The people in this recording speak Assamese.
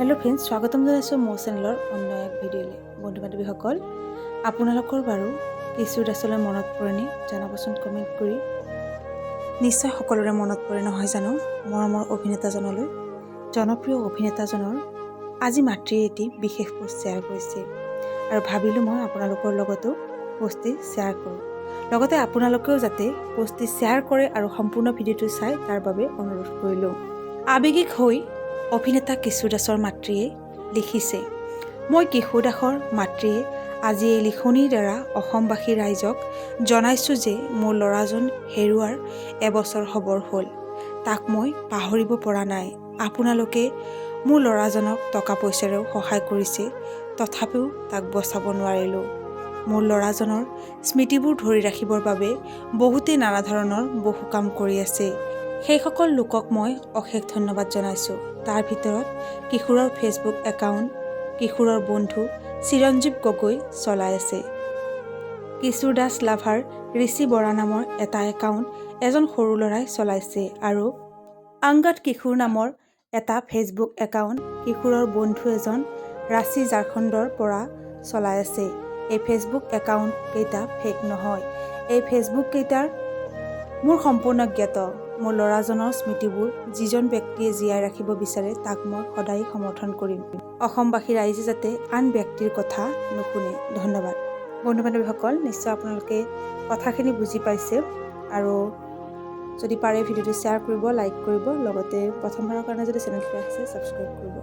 হেল্ল' ফ্ৰেণ্ডছ, স্বাগতম জনাইছোঁ মোৰ চেনেলৰ অন্য এক ভিডিঅ'লৈ। বন্ধু বান্ধৱীসকল, আপোনালোকৰ বাৰু কিশোৰ দাসলৈ মনত পৰেনে? জনাবচোন কমেণ্ট কৰি। নিশ্চয় সকলোৰে মনত পৰে নহয় জানো মৰমৰ অভিনেতাজনলৈ। জনপ্ৰিয় অভিনেতাজনৰ আজি মাতৃয়ে এটি বিশেষ পোষ্ট শ্বেয়াৰ কৰিছে আৰু ভাবিলোঁ মই আপোনালোকৰ লগতো পোষ্টটি শ্বেয়াৰ কৰোঁ। লগতে আপোনালোকেও যাতে পোষ্টটি শ্বেয়াৰ কৰে আৰু সম্পূৰ্ণ ভিডিঅ'টো চাই তাৰ বাবে অনুৰোধ কৰিলোঁ। আৱেগিক হৈ অভিনেতা কিশোৰ দাসৰ মাতৃয়ে লিখিছে, মই কিশোৰ দাসৰ মাতৃয়ে আজি এই লিখনিৰ দ্বাৰা অসমবাসী ৰাইজক জনাইছোঁ যে মোৰ ল'ৰাজন হেৰুৱাৰ এবছৰ হ'বৰ হ'ল। তাক মই পাহৰিব পৰা নাই। আপোনালোকে মোৰ ল'ৰাজনক টকা পইচাৰেও সহায় কৰিছে, তথাপিও তাক বচাব নোৱাৰিলোঁ। মোৰ ল'ৰাজনৰ স্মৃতিবোৰ ধৰি ৰাখিবৰ বাবে বহুতেই নানা ধৰণৰ বহু কাম কৰি আছে। সেইসকল লোকক মই অশেষ ধন্যবাদ জনাইছোঁ। তাৰ ভিতৰত কিশোৰৰ ফেচবুক একাউণ্ট কিশোৰৰ বন্ধু চিৰঞ্জীৱ গগৈ চলাই আছে। কিশোৰ দাস লাভাৰ ঋষি বৰা নামৰ এটা একাউণ্ট এজন সৰু ল'ৰাই চলাইছে আৰু আংগাত কিশোৰ নামৰ এটা ফেচবুক একাউণ্ট কিশোৰৰ বন্ধু এজন ৰাঁচী ঝাৰখণ্ডৰ পৰা চলাই আছে। এই ফেচবুক একাউণ্ট কেইটা ফেক নহয়। এই ফেচবুক কেইটাৰ মোৰ সম্পূৰ্ণ জ্ঞাত। মোৰ ল'ৰাজনৰ স্মৃতিবোৰ যিজন ব্যক্তিয়ে জীয়াই ৰাখিব বিচাৰে তাক মই সদায় সমৰ্থন কৰিম। অসমবাসী ৰাইজে যাতে আন ব্যক্তিৰ কথা নুশুনে। ধন্যবাদ। বন্ধু বান্ধৱীসকল, নিশ্চয় আপোনালোকে কথাখিনি বুজি পাইছে আৰু যদি পাৰে ভিডিঅ'টো শ্বেয়াৰ কৰিব, লাইক কৰিব, লগতে প্ৰথমবাৰৰ কাৰণে যদি চেনেলটো আহিছে ছাবস্ক্ৰাইব কৰিব।